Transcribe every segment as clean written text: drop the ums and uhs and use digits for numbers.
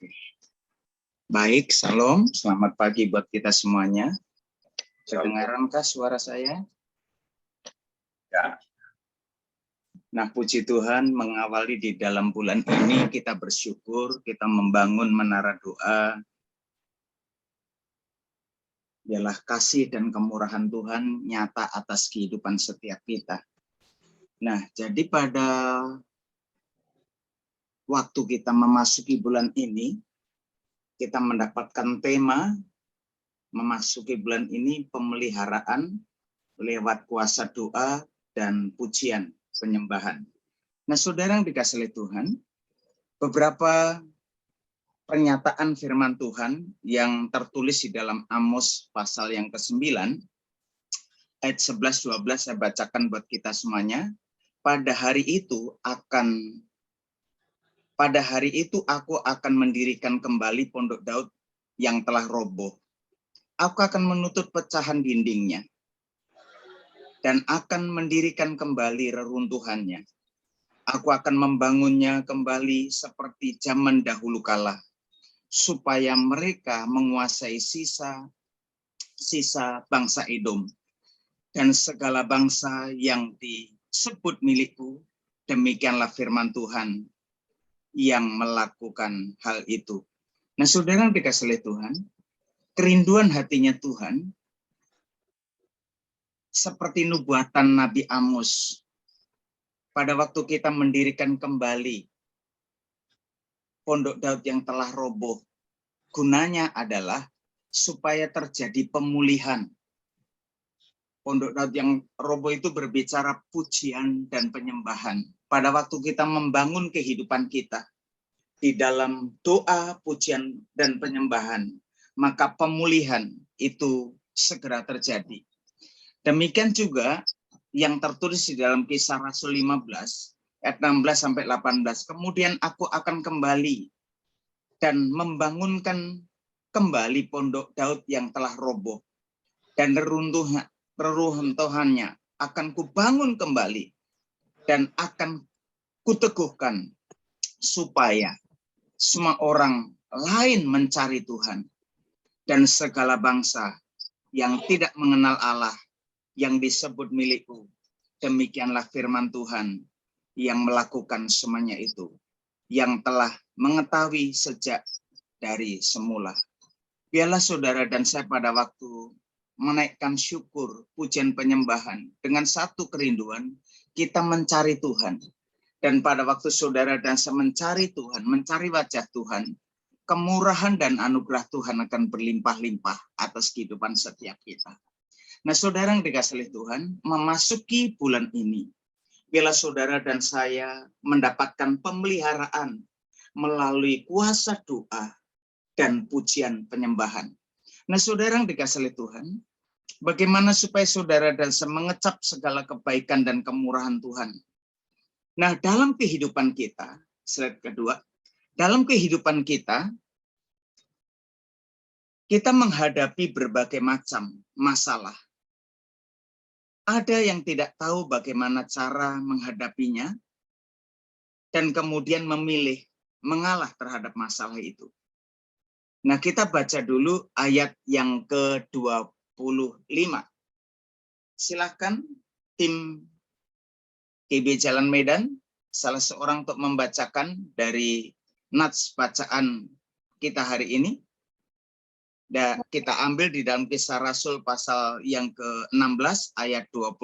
Oke. Baik, salam. Selamat pagi buat kita semuanya. Kedengarankah suara saya? Ya. Nah, puji Tuhan, mengawali di dalam bulan ini kita bersyukur, kita membangun menara doa. Biarlah kasih dan kemurahan Tuhan nyata atas kehidupan setiap kita. Nah, jadi pada waktu kita memasuki bulan ini, kita mendapatkan tema memasuki bulan ini pemeliharaan lewat kuasa doa dan pujian penyembahan. Nah, saudara yang dikasihi Tuhan, beberapa pernyataan firman Tuhan yang tertulis di dalam Amos pasal yang ke-9, ayat 11-12 saya bacakan buat kita semuanya. Pada hari itu aku akan mendirikan kembali pondok Daud yang telah roboh. Aku akan menutup pecahan dindingnya dan akan mendirikan kembali reruntuhannya. Aku akan membangunnya kembali seperti zaman dahulu kala, supaya mereka menguasai sisa bangsa Edom dan segala bangsa yang disebut milikku. Demikianlah firman Tuhan yang melakukan hal itu. Nah, saudara yang dikasihi Tuhan, kerinduan hatinya Tuhan seperti nubuatan Nabi Amos pada waktu kita mendirikan kembali pondok Daud yang telah roboh. Gunanya adalah supaya terjadi pemulihan. Pondok Daud yang roboh itu berbicara pujian dan penyembahan. Pada waktu kita membangun kehidupan kita di dalam doa, pujian, dan penyembahan, maka pemulihan itu segera terjadi. Demikian juga yang tertulis di dalam Kisah Rasul 15, ayat 16-18. Kemudian aku akan kembali dan membangunkan kembali pondok Daud yang telah roboh. Dan reruntuhannya akan kubangun kembali dan akan kuteguhkan supaya semua orang lain mencari Tuhan. Dan segala bangsa yang tidak mengenal Allah yang disebut milikku. Demikianlah firman Tuhan yang melakukan semuanya itu, yang telah mengetahui sejak dari semula. Biarlah saudara dan saya pada waktu menaikkan syukur, pujian penyembahan dengan satu kerinduan, kita mencari Tuhan. Dan pada waktu saudara dan saya mencari Tuhan, mencari wajah Tuhan, kemurahan dan anugerah Tuhan akan berlimpah-limpah atas kehidupan setiap kita. Nah, saudara yang dikasihi Tuhan, memasuki bulan ini, bila saudara dan saya mendapatkan pemeliharaan melalui kuasa doa dan pujian penyembahan. Nah, saudara yang dikasihi Tuhan, bagaimana supaya saudara dan saya mengecap segala kebaikan dan kemurahan Tuhan? Nah, dalam kehidupan kita, slide kedua, dalam kehidupan kita menghadapi berbagai macam masalah. Ada yang tidak tahu bagaimana cara menghadapinya dan kemudian memilih mengalah terhadap masalah itu. Nah, kita baca dulu ayat yang ke-25. Silakan tim KB Jalan Medan, salah seorang untuk membacakan dari nats bacaan kita hari ini. Dan kita ambil di dalam Kisah Rasul pasal yang ke-16 ayat 25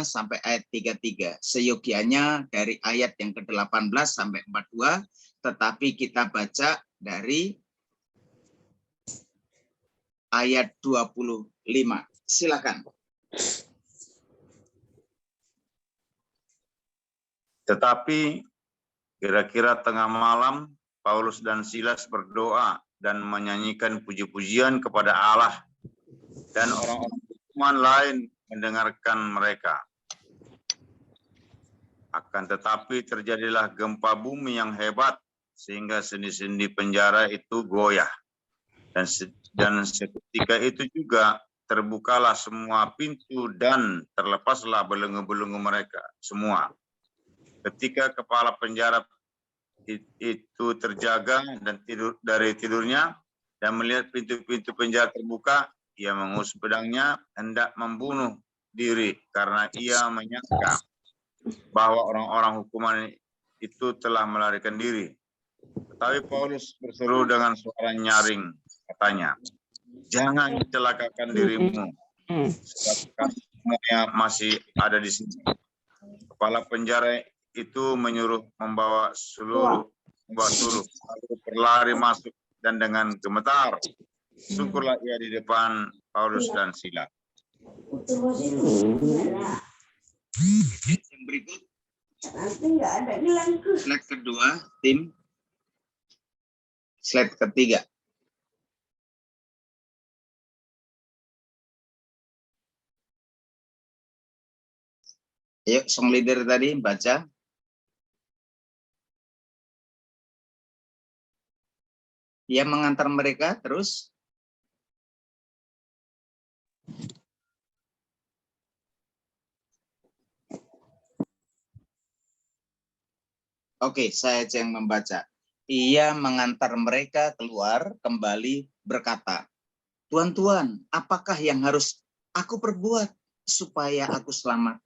sampai ayat 33. Seyogianya dari ayat yang ke-18 sampai 42, tetapi kita baca dari ayat 25. Silakan. Tetapi kira-kira tengah malam Paulus dan Silas berdoa dan menyanyikan puji-pujian kepada Allah, dan orang-orang beriman lain mendengarkan mereka. Akan tetapi terjadilah gempa bumi yang hebat, sehingga sendi-sendi penjara itu goyah. Dan seketika itu juga terbukalah semua pintu dan terlepaslah belenggu-belenggu mereka semua. Ketika kepala penjara itu terjaga dan dari tidurnya dan melihat pintu-pintu penjara terbuka, ia menghunus pedangnya hendak membunuh diri karena ia menyangka bahwa orang-orang hukuman itu telah melarikan diri. Tetapi Paulus berseru dengan suara nyaring, katanya, "Jangan celakakan dirimu, sebab semuanya masih ada di sini." Kepala penjara itu menyuruh membawa suruh, lalu berlari masuk dan dengan gemetar syukurlah ia di depan Paulus dan Silas. Yang berikut, slide kedua, tim. Slide ketiga. Ayo, song leader tadi baca. Ia mengantar mereka terus. Oke, saya aja yang membaca. Ia mengantar mereka keluar kembali berkata, "Tuan-tuan, apakah yang harus aku perbuat supaya aku selamat?"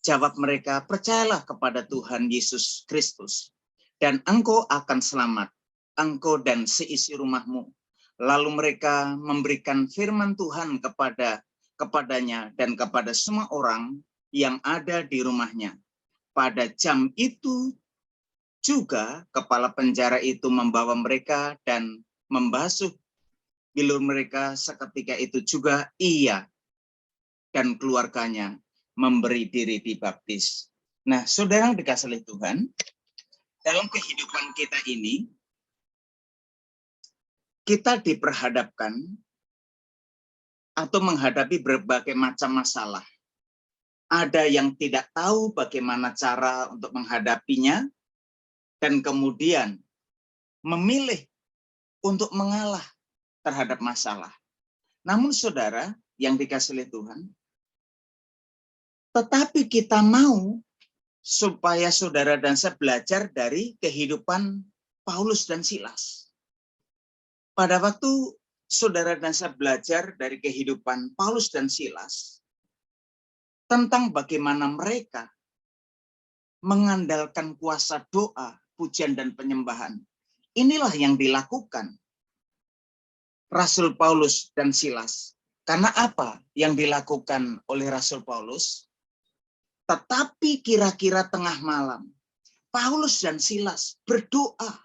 Jawab mereka, "Percayalah kepada Tuhan Yesus Kristus, dan engkau akan selamat, engkau dan seisi rumahmu." Lalu mereka memberikan firman Tuhan kepadanya dan kepada semua orang yang ada di rumahnya. Pada jam itu juga kepala penjara itu membawa mereka dan membasuh bilur mereka. Seketika itu juga ia dan keluarganya memberi diri dibaptis. Nah, saudara yang dikasihi oleh Tuhan, dalam kehidupan kita ini, kita diperhadapkan atau menghadapi berbagai macam masalah. Ada yang tidak tahu bagaimana cara untuk menghadapinya, dan kemudian memilih untuk mengalah terhadap masalah. Namun saudara yang dikasihi oleh Tuhan, tetapi kita mau supaya saudara dan saya belajar dari kehidupan Paulus dan Silas. Pada waktu saudara dan saya belajar dari kehidupan Paulus dan Silas, tentang bagaimana mereka mengandalkan kuasa doa, pujian, dan penyembahan. Inilah yang dilakukan Rasul Paulus dan Silas. Karena apa yang dilakukan oleh Rasul Paulus? Tetapi kira-kira tengah malam, Paulus dan Silas berdoa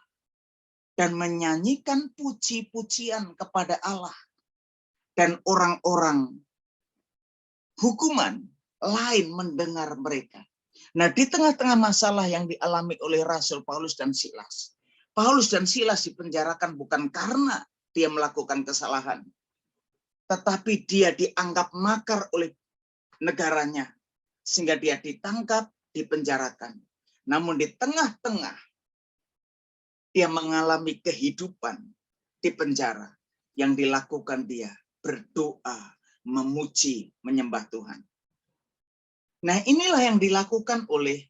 dan menyanyikan puji-pujian kepada Allah. Dan orang-orang hukuman lain mendengar mereka. Nah, di tengah-tengah masalah yang dialami oleh Rasul Paulus dan Silas, Paulus dan Silas dipenjarakan bukan karena dia melakukan kesalahan, tetapi dia dianggap makar oleh negaranya, sehingga dia ditangkap, dipenjarakan. Namun di tengah-tengah dia mengalami kehidupan di penjara, yang dilakukan dia berdoa, memuji, menyembah Tuhan. Nah, inilah yang dilakukan oleh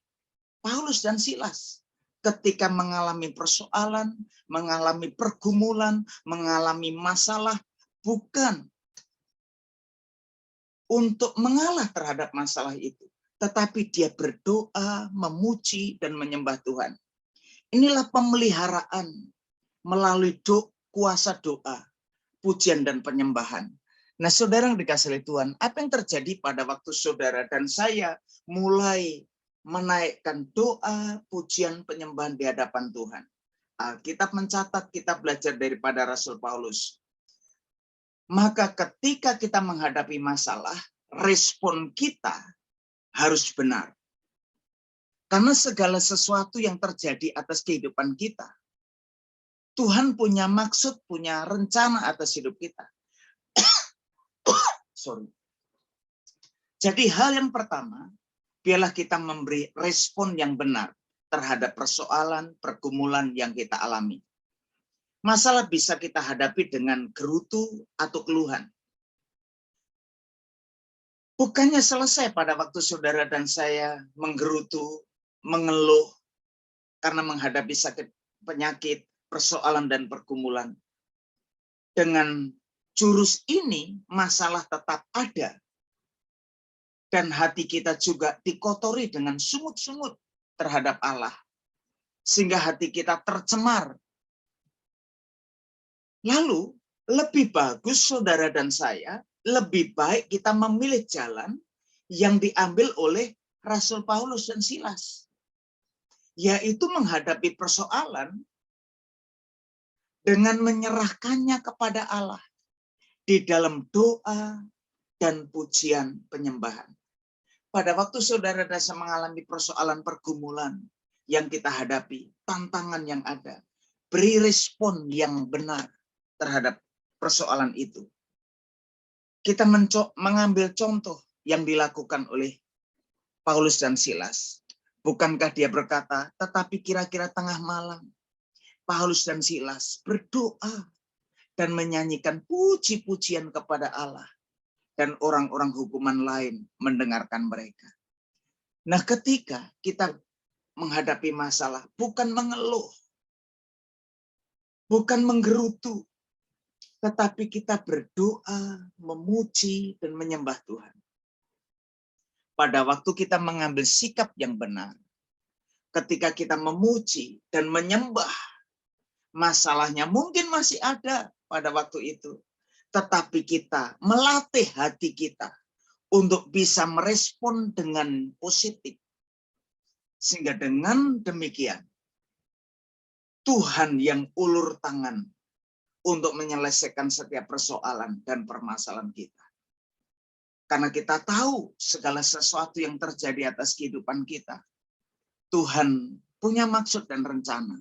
Paulus dan Silas ketika mengalami persoalan, mengalami pergumulan, mengalami masalah, bukan untuk mengalah terhadap masalah itu, tetapi dia berdoa, memuji, dan menyembah Tuhan. Inilah pemeliharaan melalui kuasa doa, pujian, dan penyembahan. Nah, saudara yang dikasihi oleh Tuhan, apa yang terjadi pada waktu saudara dan saya mulai menaikkan doa, pujian, penyembahan di hadapan Tuhan? Alkitab mencatat, kita belajar daripada Rasul Paulus. Maka ketika kita menghadapi masalah, respon kita harus benar. Karena segala sesuatu yang terjadi atas kehidupan kita, Tuhan punya maksud, punya rencana atas hidup kita. Jadi hal yang pertama, biarlah kita memberi respon yang benar terhadap persoalan, pergumulan yang kita alami. Masalah bisa kita hadapi dengan gerutu atau keluhan. Bukannya selesai pada waktu saudara dan saya menggerutu, mengeluh, karena menghadapi sakit, penyakit, persoalan, dan pergumulan. Dengan jurus ini, masalah tetap ada. Dan hati kita juga dikotori dengan sungut-sungut terhadap Allah. Sehingga hati kita tercemar. Lalu, lebih bagus saudara dan saya, lebih baik kita memilih jalan yang diambil oleh Rasul Paulus dan Silas. Yaitu menghadapi persoalan dengan menyerahkannya kepada Allah di dalam doa dan pujian penyembahan. Pada waktu saudara dan saya mengalami persoalan pergumulan yang kita hadapi, tantangan yang ada, beri respon yang benar terhadap persoalan itu. Kita mengambil contoh yang dilakukan oleh Paulus dan Silas. Bukankah dia berkata, tetapi kira-kira tengah malam, Paulus dan Silas berdoa dan menyanyikan puji-pujian kepada Allah. Dan orang-orang hukuman lain mendengarkan mereka. Nah, ketika kita menghadapi masalah, bukan mengeluh, bukan menggerutu, tetapi kita berdoa, memuji, dan menyembah Tuhan. Pada waktu kita mengambil sikap yang benar, ketika kita memuji dan menyembah, masalahnya mungkin masih ada pada waktu itu, tetapi kita melatih hati kita untuk bisa merespon dengan positif. Sehingga dengan demikian, Tuhan yang ulur tangan untuk menyelesaikan setiap persoalan dan permasalahan kita. Karena kita tahu segala sesuatu yang terjadi atas kehidupan kita, Tuhan punya maksud dan rencana.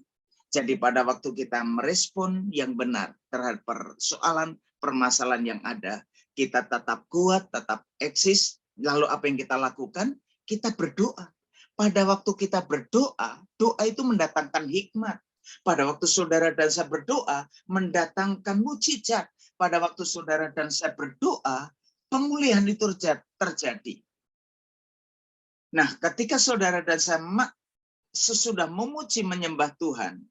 Jadi pada waktu kita merespon yang benar terhadap persoalan, permasalahan yang ada, kita tetap kuat, tetap eksis. Lalu apa yang kita lakukan? Kita berdoa. Pada waktu kita berdoa, doa itu mendatangkan hikmat. Pada waktu saudara dan saya berdoa, mendatangkan mujizat. Pada waktu saudara dan saya berdoa, pemulihan itu terjadi. Nah, ketika saudara dan saya sesudah memuji menyembah Tuhan,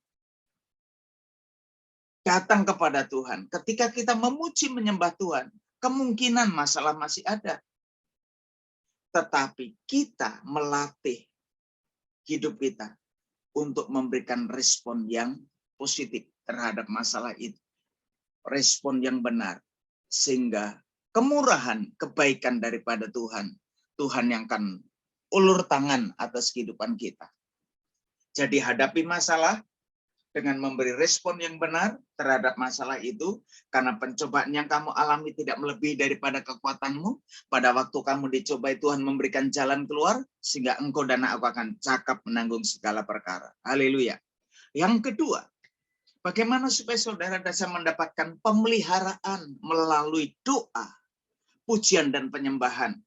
datang kepada Tuhan. Ketika kita memuji menyembah Tuhan, kemungkinan masalah masih ada. Tetapi kita melatih hidup kita untuk memberikan respon yang positif terhadap masalah itu. Respon yang benar. Sehingga kemurahan, kebaikan daripada Tuhan, Tuhan yang akan ulur tangan atas kehidupan kita. Jadi hadapi masalah dengan memberi respon yang benar terhadap masalah itu, karena pencobaan yang kamu alami tidak melebihi daripada kekuatanmu. Pada waktu kamu dicobai, Tuhan memberikan jalan keluar, sehingga engkau dan aku akan cakap menanggung segala perkara. Haleluya. Yang kedua, bagaimana supaya saudara dan saya mendapatkan pemeliharaan melalui doa, pujian, dan penyembahan.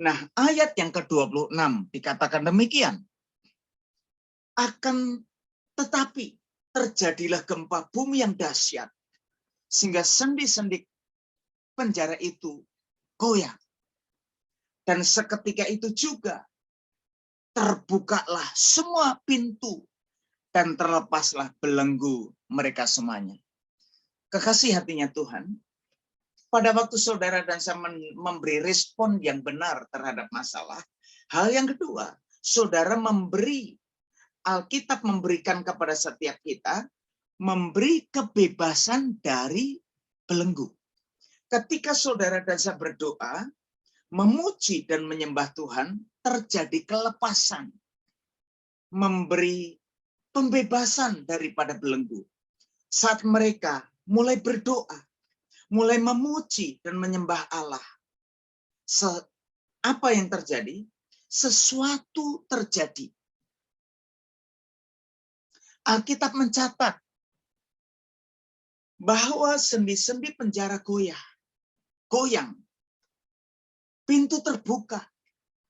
Nah, ayat yang ke-26 dikatakan demikian. Tetapi terjadilah gempa bumi yang dahsyat, sehingga sendi-sendi penjara itu goyang. Dan seketika itu juga terbukalah semua pintu dan terlepaslah belenggu mereka semuanya. Kekasih hatinya Tuhan, pada waktu saudara dan saya memberi respon yang benar terhadap masalah, hal yang kedua, saudara Alkitab memberikan kepada setiap kita, memberi kebebasan dari belenggu. Ketika saudara dan saya berdoa, memuji dan menyembah Tuhan, terjadi kelepasan. Memberi pembebasan daripada belenggu. Saat mereka mulai berdoa, mulai memuji dan menyembah Allah. Apa yang terjadi? Sesuatu terjadi. Alkitab mencatat bahwa sendi-sendi penjara goyang, pintu terbuka,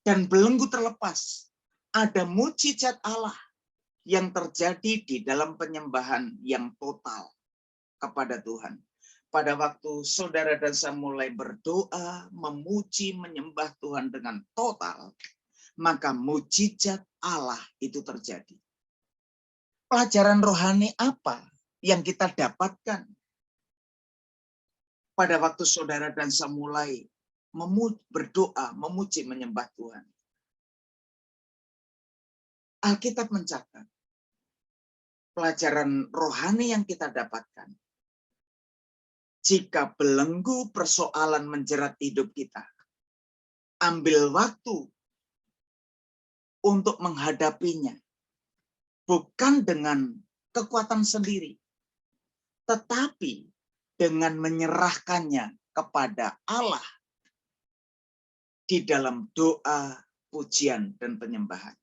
dan belenggu terlepas. Ada mujizat Allah yang terjadi di dalam penyembahan yang total kepada Tuhan. Pada waktu saudara dan saya mulai berdoa, memuji, menyembah Tuhan dengan total, maka mujizat Allah itu terjadi. Pelajaran rohani apa yang kita dapatkan pada waktu saudara dan saya mulai berdoa, memuji, menyembah Tuhan? Alkitab mencatat pelajaran rohani yang kita dapatkan. Jika belenggu persoalan menjerat hidup kita, ambil waktu untuk menghadapinya. Bukan dengan kekuatan sendiri, tetapi dengan menyerahkannya kepada Allah di dalam doa, pujian, dan penyembahan.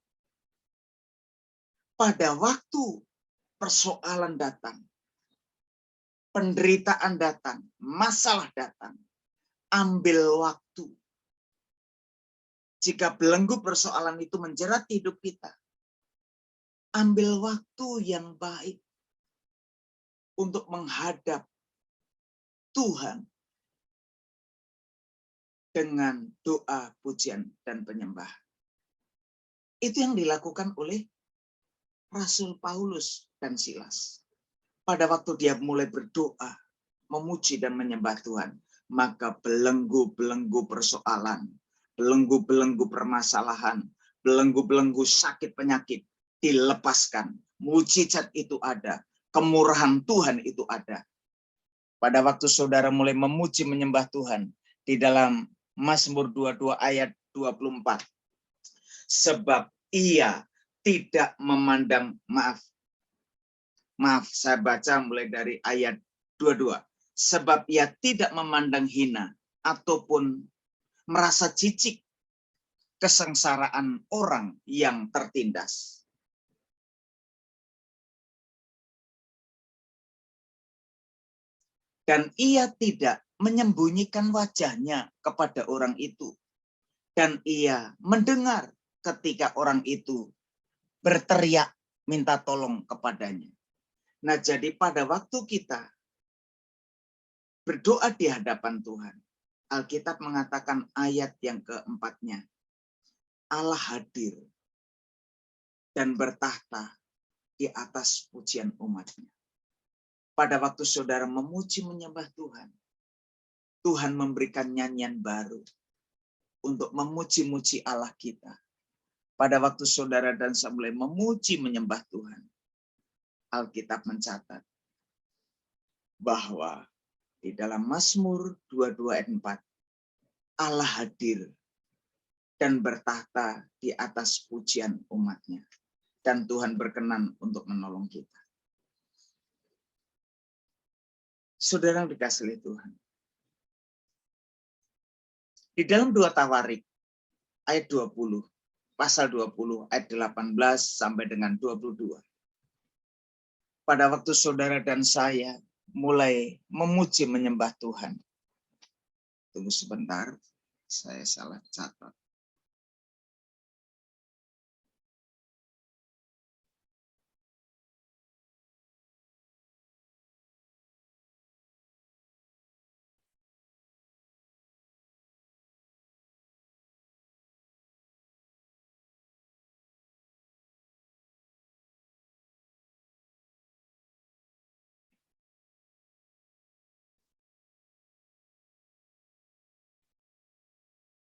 Pada waktu persoalan datang, penderitaan datang, masalah datang, ambil waktu. Jika belenggu persoalan itu menjerat hidup kita, ambil waktu yang baik untuk menghadap Tuhan dengan doa, pujian, dan penyembahan. Itu yang dilakukan oleh Rasul Paulus dan Silas. Pada waktu dia mulai berdoa, memuji dan menyembah Tuhan, maka belenggu-belenggu persoalan, belenggu-belenggu permasalahan, belenggu-belenggu sakit penyakit dilepaskan. Mujizat itu ada, kemurahan Tuhan itu ada. Pada waktu saudara mulai memuji menyembah Tuhan, di dalam Mazmur 22 ayat 24. Sebab ia tidak memandang, maaf, saya baca mulai dari ayat 22. Sebab ia tidak memandang hina ataupun merasa jijik kesengsaraan orang yang tertindas. Dan ia tidak menyembunyikan wajahnya kepada orang itu. Dan ia mendengar ketika orang itu berteriak minta tolong kepadanya. Nah, jadi pada waktu kita berdoa di hadapan Tuhan, Alkitab mengatakan ayat yang keempatnya, Allah hadir dan bertahta di atas pujian umatnya. Pada waktu saudara memuji menyembah Tuhan, Tuhan memberikan nyanyian baru untuk memuji-muji Allah kita. Pada waktu saudara dan saya mulai memuji menyembah Tuhan, Alkitab mencatat bahwa di dalam Mazmur 22 ayat 4, Allah hadir dan bertahta di atas pujian umatnya. Dan Tuhan berkenan untuk menolong kita. Saudara yang dikasihi oleh Tuhan. Di dalam 2 Tawarik ayat 20, pasal 20 ayat 18 sampai dengan 22. Pada waktu saudara dan saya mulai memuji menyembah Tuhan. Tunggu sebentar, saya salah catat.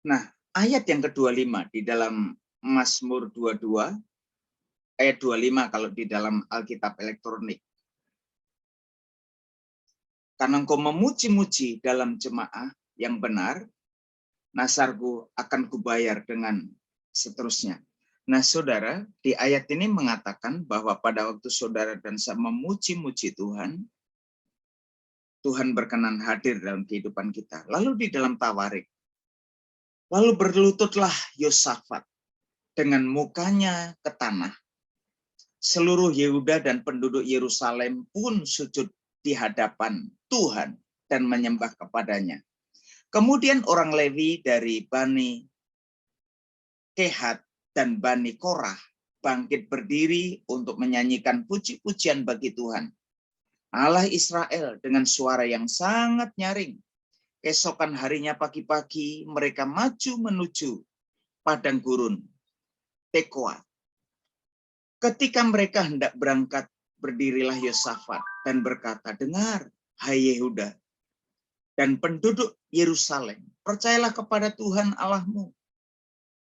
Nah, ayat yang ke-25 di dalam Mazmur 22, ayat 25 kalau di dalam Alkitab elektronik. Karena engkau memuji-muji dalam jemaah yang benar, nasarku akan kubayar dengan seterusnya. Nah, saudara, di ayat ini mengatakan bahwa pada waktu saudara dan saya memuji-muji Tuhan, Tuhan berkenan hadir dalam kehidupan kita. Lalu di dalam Tawarik, lalu berlututlah Yosafat dengan mukanya ke tanah. Seluruh Yehuda dan penduduk Yerusalem pun sujud di hadapan Tuhan dan menyembah kepadanya. Kemudian orang Lewi dari Bani Kehat dan Bani Korah bangkit berdiri untuk menyanyikan puji-pujian bagi Tuhan, Allah Israel, dengan suara yang sangat nyaring. Keesokan harinya pagi-pagi mereka maju menuju padang gurun Tekoa. Ketika mereka hendak berangkat berdirilah Yosafat dan berkata, dengar, hai Yehuda, dan penduduk Yerusalem, percayalah kepada Tuhan Allahmu,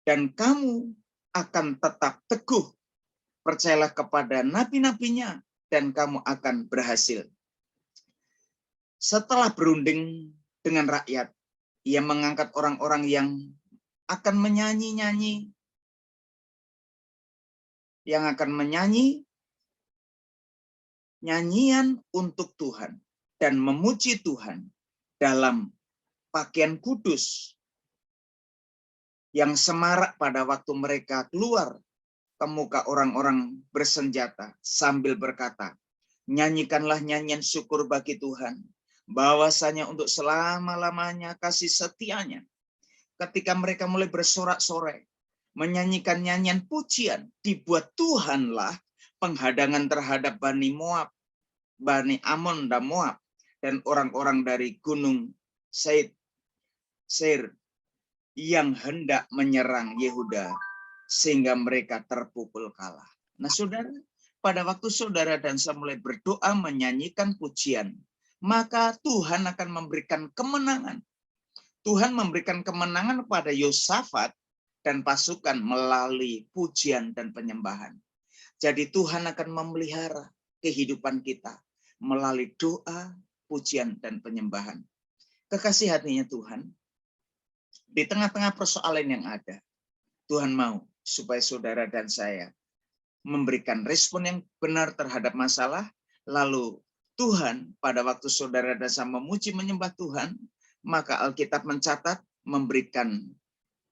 dan kamu akan tetap teguh. Percayalah kepada nabi-nabinya, dan kamu akan berhasil. Setelah berunding dengan rakyat, ia mengangkat orang-orang yang akan menyanyi-nyanyi, yang akan menyanyi nyanyian untuk Tuhan dan memuji Tuhan dalam pakaian kudus yang semarak pada waktu mereka keluar ke muka orang-orang bersenjata sambil berkata, nyanyikanlah nyanyian syukur bagi Tuhan, bahwasanya untuk selama-lamanya kasih setianya. Ketika mereka mulai bersorak-sorai, menyanyikan nyanyian pujian, dibuat Tuhanlah penghadangan terhadap Bani Moab, Bani Amon dan Moab, dan orang-orang dari gunung Seir yang hendak menyerang Yehuda, sehingga mereka terpukul kalah. Nah saudara, pada waktu saudara dan saya mulai berdoa menyanyikan pujian, maka Tuhan akan memberikan kemenangan. Tuhan memberikan kemenangan pada Yosafat dan pasukan melalui pujian dan penyembahan. Jadi Tuhan akan memelihara kehidupan kita melalui doa, pujian, dan penyembahan. Kekasih hatinya Tuhan, di tengah-tengah persoalan yang ada, Tuhan mau supaya saudara dan saya memberikan respon yang benar terhadap masalah, lalu Tuhan pada waktu saudara dan saya memuji menyembah Tuhan, maka Alkitab mencatat memberikan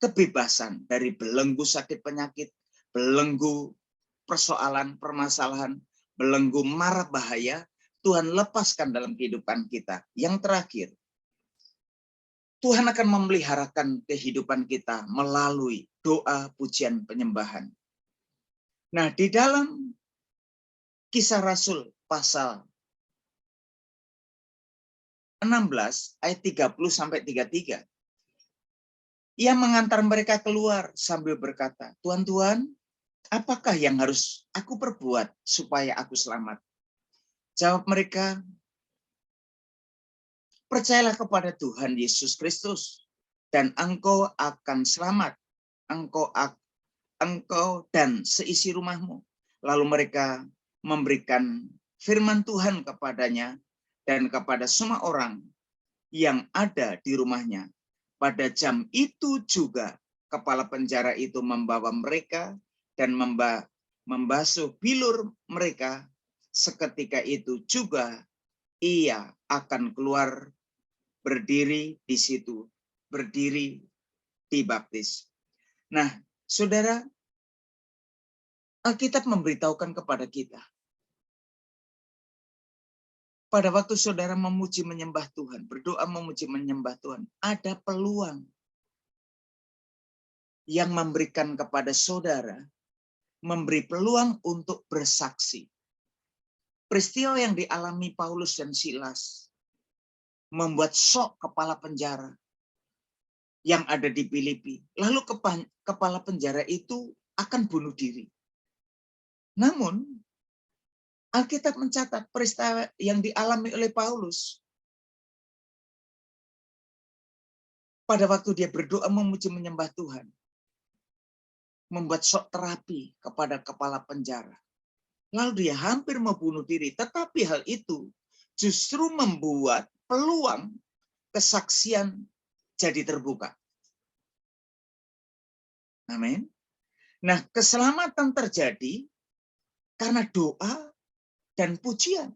kebebasan dari belenggu sakit penyakit, belenggu persoalan, permasalahan, belenggu mara bahaya, Tuhan lepaskan dalam kehidupan kita. Yang terakhir, Tuhan akan memeliharakan kehidupan kita melalui doa, pujian, penyembahan. Nah, di dalam Kisah Rasul pasal 16 ayat 30-33. Ia mengantar mereka keluar sambil berkata, Tuhan, apakah yang harus aku perbuat supaya aku selamat? Jawab mereka, percayalah kepada Tuhan Yesus Kristus dan engkau akan selamat, engkau dan seisi rumahmu. Lalu mereka memberikan firman Tuhan kepadanya dan kepada semua orang yang ada di rumahnya. Pada jam itu juga kepala penjara itu membawa mereka dan membasuh bilur mereka. Seketika itu juga ia akan keluar berdiri di situ, berdiri dibaptis. Nah, saudara, Alkitab memberitahukan kepada kita, pada waktu saudara memuji menyembah Tuhan, berdoa memuji menyembah Tuhan, ada peluang yang memberikan kepada saudara, memberi peluang untuk bersaksi. Peristiwa yang dialami Paulus dan Silas membuat syok kepala penjara yang ada di Filipi. Lalu kepala penjara itu akan bunuh diri. Namun, Alkitab mencatat peristiwa yang dialami oleh Paulus pada waktu dia berdoa memuji menyembah Tuhan, membuat shock terapi kepada kepala penjara. Lalu dia hampir membunuh diri, tetapi hal itu justru membuat peluang kesaksian jadi terbuka. Amin. Nah, keselamatan terjadi karena doa dan pujian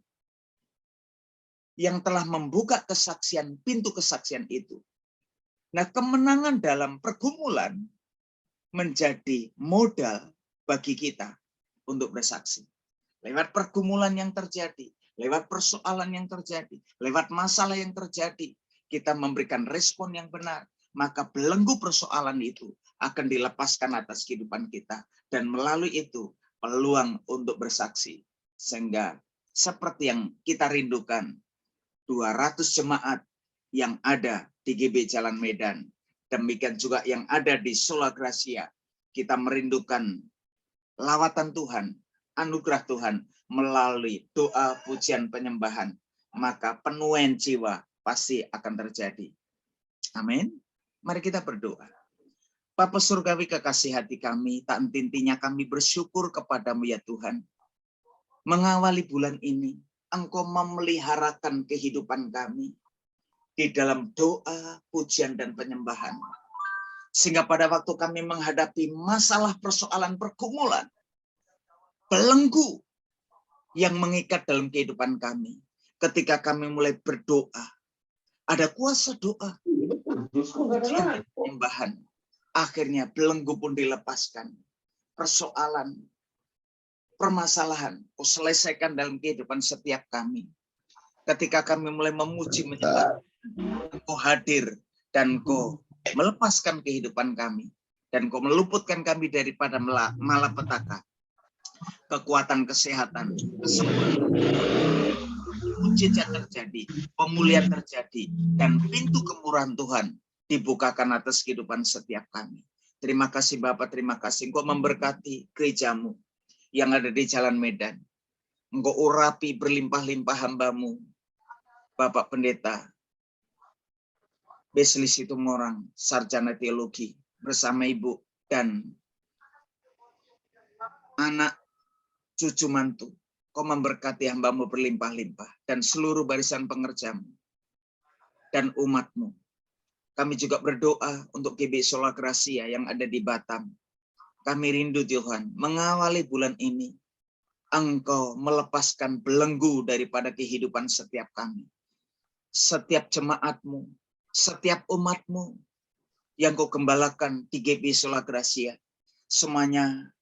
yang telah membuka kesaksian, pintu kesaksian itu. Nah, kemenangan dalam pergumulan menjadi modal bagi kita untuk bersaksi. Lewat pergumulan yang terjadi, lewat persoalan yang terjadi, lewat masalah yang terjadi, kita memberikan respon yang benar, maka belenggu persoalan itu akan dilepaskan atas kehidupan kita. Dan melalui itu, peluang untuk bersaksi. Sehingga seperti yang kita rindukan, 200 jemaat yang ada di GB Jalan Medan, demikian juga yang ada di Sola Gracia, kita merindukan lawatan Tuhan anugerah Tuhan melalui doa, pujian, penyembahan, maka penuaian jiwa pasti akan terjadi. Amin. Mari kita berdoa. Bapa Surgawi kekasih hati kami, tak henti-hentinya kami bersyukur kepadamu ya Tuhan. Mengawali bulan ini, Engkau memeliharakan kehidupan kami di dalam doa, pujian, dan penyembahan. Sehingga pada waktu kami menghadapi masalah persoalan pergumulan, belenggu yang mengikat dalam kehidupan kami, ketika kami mulai berdoa, ada kuasa doa, pujian, dan penyembahan. Akhirnya belenggu pun dilepaskan. Persoalan, permasalahan, Kau selesaikan dalam kehidupan setiap kami. Ketika kami mulai memuji, menyembah, Kau hadir dan Kau melepaskan kehidupan kami. Dan Kau meluputkan kami daripada malapetaka. Kekuatan kesehatan, kesembuhan, mujizat terjadi, pemulihan terjadi, dan pintu kemurahan Tuhan dibukakan atas kehidupan setiap kami. Terima kasih Bapak, terima kasih Engkau memberkati gerejamu yang ada di Jalan Medan. Engkau urapi berlimpah-limpah hamba-Mu, Bapak Pendeta Wesley Situmorang, sarjana teologi, bersama Ibu dan anak cucu mantu. Kau memberkati hamba-Mu berlimpah-limpah dan seluruh barisan pengerja-Mu dan umat-Mu. Kami juga berdoa untuk GB Sola Gracia yang ada di Batam. Kami rindu Tuhan, mengawali bulan ini, Engkau melepaskan belenggu daripada kehidupan setiap kami. Setiap jemaat-Mu, setiap umat-Mu yang Kau gembalakan di GB Sola Gracia, semuanya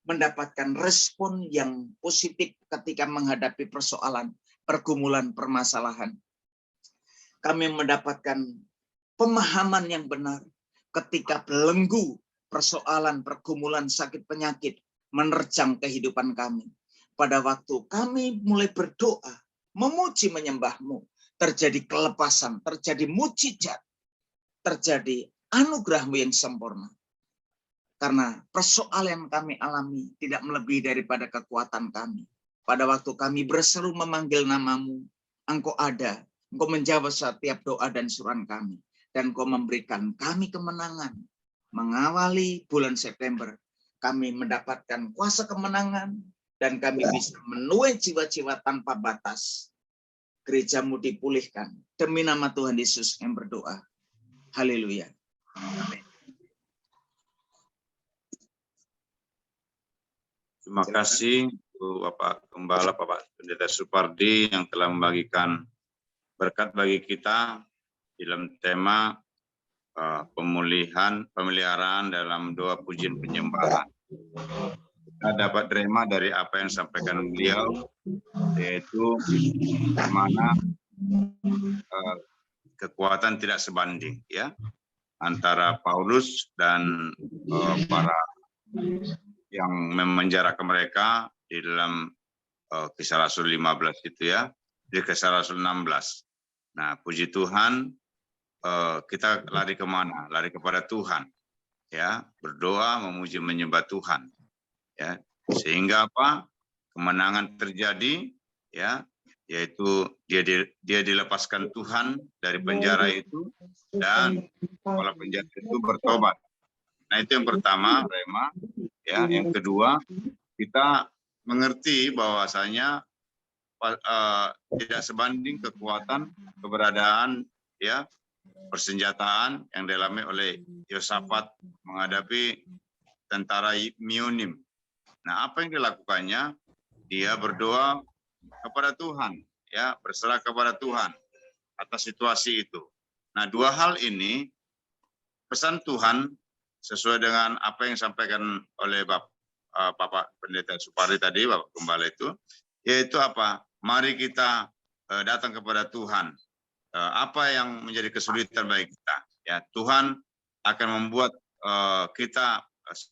mendapatkan respon yang positif ketika menghadapi persoalan, pergumulan, permasalahan. Kami mendapatkan pemahaman yang benar ketika belenggu persoalan, pergumulan, sakit, penyakit menerjang kehidupan kami. Pada waktu kami mulai berdoa, memuji, menyembah-Mu, terjadi kelepasan, terjadi mujizat, terjadi anugerah-Mu yang sempurna. Karena persoalan yang kami alami tidak melebihi daripada kekuatan kami. Pada waktu kami berseru memanggil nama-Mu, Engkau ada, Engkau menjawab setiap doa dan suruhan kami. Dan Kau memberikan kami kemenangan. Mengawali bulan September, kami mendapatkan kuasa kemenangan dan kami bisa menuai jiwa-jiwa tanpa batas. Gereja-Mu dipulihkan. Demi nama Tuhan Yesus yang berdoa. Haleluya. Amin. Terima kasih Bapak Gembala, Bapak Pendeta Supardi yang telah membagikan berkat bagi kita dalam tema pemeliharaan dalam doa pujian penyembahan. Kita dapat terima dari apa yang disampaikan beliau, yaitu bagaimana kekuatan tidak sebanding ya antara Paulus dan para yang memenjarakan mereka di dalam Kisah Rasul 15 itu ya, di Kisah Rasul 16. Nah, puji Tuhan, kita lari kemana? Lari kepada Tuhan, ya, berdoa, memuji, menyembah Tuhan, ya, sehingga apa? Kemenangan terjadi, ya, yaitu dia dilepaskan Tuhan dari penjara itu dan kepala penjara itu bertobat. Nah, itu yang pertama, Rema, ya. Yang kedua, kita mengerti bahwasanya tidak sebanding kekuatan, keberadaan, ya, persenjataan yang dialami oleh Yosafat menghadapi tentara Meunim. Nah, apa yang dilakukannya? Dia berdoa kepada Tuhan, ya, berserah kepada Tuhan atas situasi itu. Nah, dua hal ini pesan Tuhan sesuai dengan apa yang disampaikan oleh Bapak Pendeta Supardi tadi, Bapak Gembala itu, yaitu apa? Mari kita datang kepada Tuhan. Apa yang menjadi kesulitan bagi kita? Ya, Tuhan akan membuat kita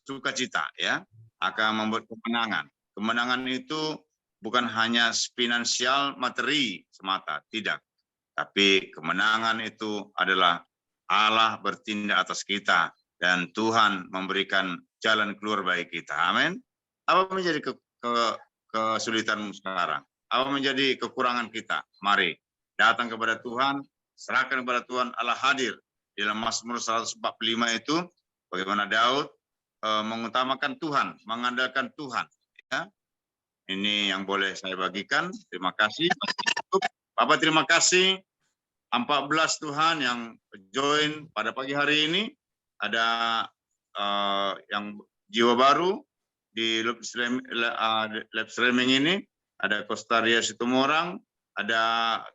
sukacita, ya, akan membuat kemenangan. Kemenangan itu bukan hanya finansial, materi semata, tidak. Tapi kemenangan itu adalah Allah bertindak atas kita dan Tuhan memberikan jalan keluar bagi kita. Amin. Apa menjadi kesulitanmu sekarang? Apa menjadi kekurangan kita? Mari datang kepada Tuhan, serahkan kepada Tuhan. Allah hadir. Di dalam Mazmur 145 itu, bagaimana Daud mengutamakan Tuhan, mengandalkan Tuhan. Ya. Ini yang boleh saya bagikan. Terima kasih. Bapak terima kasih. 14 Tuhan yang join pada pagi hari ini. Ada yang jiwa baru di live streaming ini. Ada Kostaria Situmorang. Ada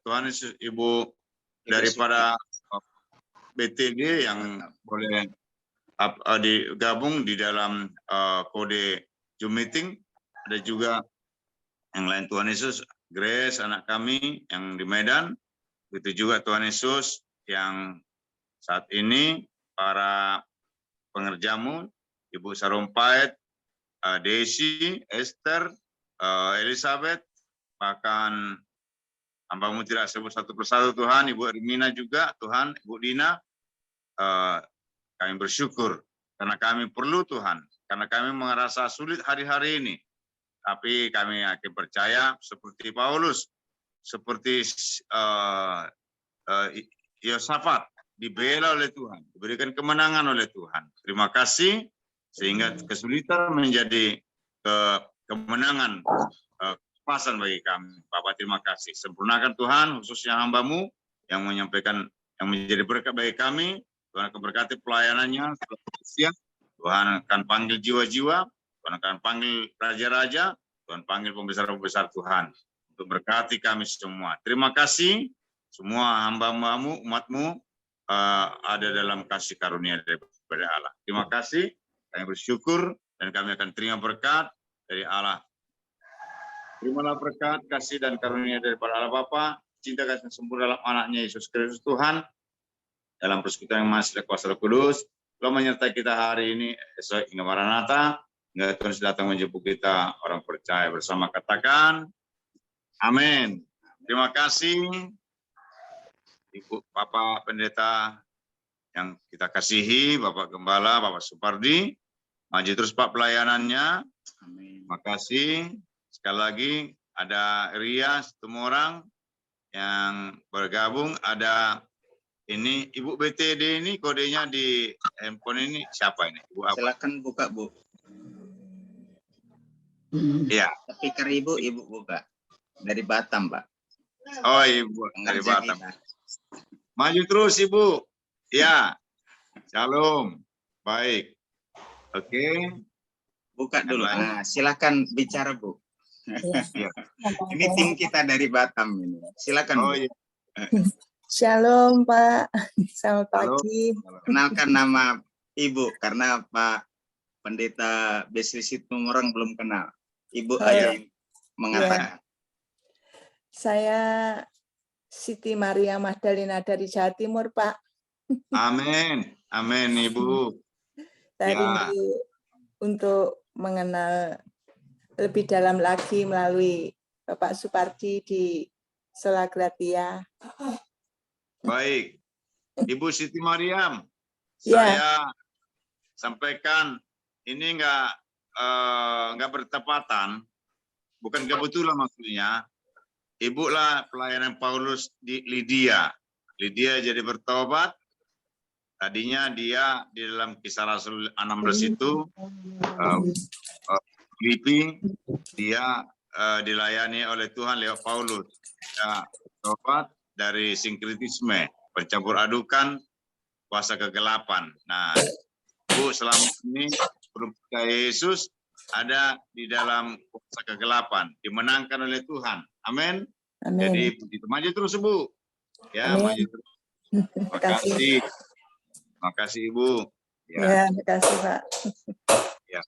Tuhan Yesus, Ibu daripada BTD yang boleh digabung di dalam kode Zoom meeting. Ada juga yang lain, Tuhan Yesus, Grace anak kami yang di Medan. Begitu juga Tuhan Yesus yang saat ini para pengerjamu, Ibu Sarumpait, Desi, Esther, Elizabeth, bahkan hambamu tidak sebut satu persatu Tuhan, Ibu Ermina juga, Tuhan, Ibu Dina, kami bersyukur karena kami perlu Tuhan, karena kami merasa sulit hari-hari ini, tapi kami yakin percaya seperti Paulus, seperti Yosafat, dibela oleh Tuhan, diberikan kemenangan oleh Tuhan. Terima kasih, sehingga kesulitan menjadi kemenangan, kepasan bagi kami. Bapak terima kasih. Sempurnakan Tuhan, khususnya hambamu yang menyampaikan, yang menjadi berkat bagi kami. Tuhan akan berkati pelayanannya. Tuhan akan panggil jiwa-jiwa, Tuhan akan panggil raja-raja, Tuhan panggil pembesar-pembesar Tuhan untuk berkati kami semua. Terima kasih. Semua hamba-hambamu, umatmu ada dalam kasih karunia daripada Allah. Terima kasih. Kami bersyukur dan kami akan terima berkat dari Allah. Terimalah berkat, kasih dan karunia daripada Allah Bapa, cinta kasih sempurna dalam anaknya Yesus Kristus Tuhan, dalam persekutuan yang masih kuasa Roh Kudus, telah menyertai kita hari ini, esok hingga Maranatha, hingga Tuhan sudah datang menjemput kita, orang percaya bersama katakan, amin. Terima kasih, Ibu Bapak Pendeta yang kita kasihi, Bapak Gembala, Bapak Supardi, maju terus Pak pelayanannya. Amin. Terima kasih. Sekali lagi ada Ria, semua orang yang bergabung. Ada ini Ibu BTD ini kodenya di handphone ini siapa ini? Ibu apa? Silakan buka, Bu. Iya. Speaker Ibu buka. Dari Batam, Pak. Oh, Ibu dari Pengerja Batam. kita. Maju terus Ibu. Ya. Shalom. Baik. Oke. Buka dulu. Nah, silakan bicara, Bu. Ya. Ini tim kita dari Batam ini. Silakan, Oh, Bu. iya. Shalom Pak, selamat pagi. Kenalkan nama Ibu karena Pak Pendeta Besri Situmorang belum kenal. Ibu aja yang mengatakan. Saya Siti Maria Magdalena dari Jawa Timur, Pak. Amin. Amin, Ibu. Saya rindu untuk mengenal lebih dalam lagi melalui Bapak Supardi di Sola Gratia. Baik. Ibu Siti Mariam, Ya. saya sampaikan ini enggak bertepatan, bukan kebetulan maksudnya. Ibu lah pelayanan Paulus di Lydia. Lydia jadi bertobat. Tadinya dia di dalam Kisah Rasul 16 itu Filipi, dia dilayani oleh Tuhan lewat Paulus. Dia bertobat dari sinkritisme, pencampur adukan, kuasa kegelapan. Nah, Bu selama ini percaya Yesus ada di dalam kuasa kegelapan, dimenangkan oleh Tuhan. Amin. Jadi begitu, maju terus Bu. Ya, Amin. maju terus. Terima kasih. Terima kasih Ibu. Ya, terima kasih Pak. Ya.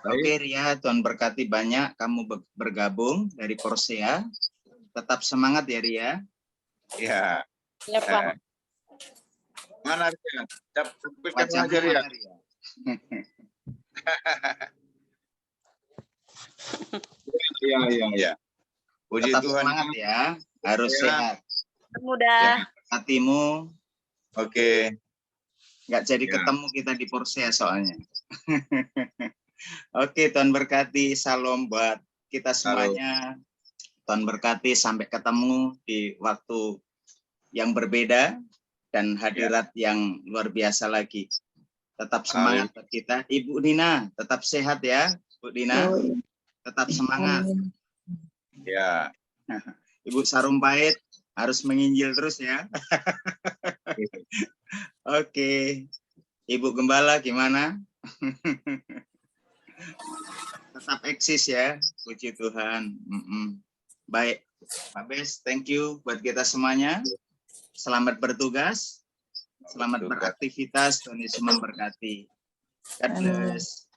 Oke Ria, Tuhan berkati banyak kamu bergabung dari Korsea. Tetap semangat ya Ria. Ya. Ya Pak. Mana Ria? Sampaikan Wajahmu aja Ria. mana, Ria? Iya. Puji Tetap Tuhan. semangat ya. Harus Ya. sehat. Mudah. Hatimu Oke. nggak jadi Ya. ketemu kita di Korsea soalnya. Oke, Tuhan berkati. Salam buat kita semuanya. Tuhan berkati, sampai ketemu di waktu yang berbeda dan hadirat yang luar biasa lagi. Tetap semangat buat kita. Ibu Dina, tetap sehat ya, Bu Dina. Tetap semangat. Amin. Ya. Ibu Sarumpait harus menginjil terus ya. Oke. Ibu Gembala gimana? Tetap eksis ya. Puji Tuhan. Baik. Pak Bes, thank you buat kita semuanya. Selamat bertugas. Selamat beraktivitas. Tuhan Yesus memberkati. God bless.